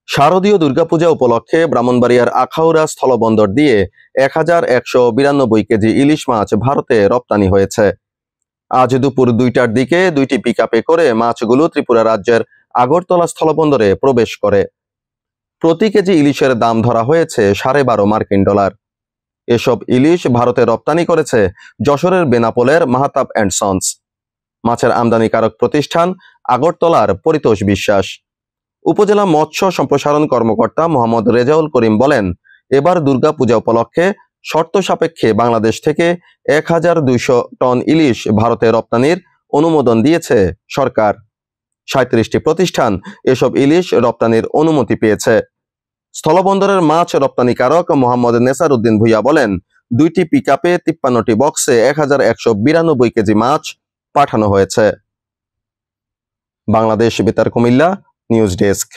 শারদীয় দুর্গাপূজা উপলক্ষে ব্রাহ্মণবাড়িয়ার আখাউড়া স্থলবন্দর দিয়ে 1192 কেজি ইলিশ মাছ ভারতে রপ্তানি হয়েছে। আজ দুপুর 2টার দিকে 2টি পিকআপে করে মাছগুলো ত্রিপুরা রাজ্যের আগরতলা স্থলবন্দরে প্রবেশ করে। প্রতি কেজি ইলিশের দাম ধরা হয়েছে $12.5 মার্কিন। এসব ইলিশ ভারতে রপ্তানি করেছে যশোরের বেনাপোলের মাহতাব অ্যান্ড সন্স। মাছের আমদানিকারক প্রতিষ্ঠান আগরতলার পরিতোষ বিশ্বাস। উপজেলা মৎস্য সম্প্রসারণ কর্মকর্তা মোহাম্মদ রেজাউল করিম বলেন, এবার দুর্গাপূজা উপলক্ষে শর্ত সাপেক্ষে বাংলাদেশ থেকে 1200 টন ইলিশ ভারতে রপ্তানির অনুমোদন দিয়েছে সরকার। 37টি প্রতিষ্ঠান এসব ইলিশ রপ্তানির অনুমতি পেয়েছে। স্থলবন্দরের মাছ রপ্তানিকারক মোহাম্মদ নেসার উদ্দিন ভুইয়া বলেন, 2টি পিকআপে 53টি বক্সে 1192 কেজি মাছ পাঠানো হয়েছে। বাংলাদেশ বেতার কুমিল্লা নিউজ ডেস্ক।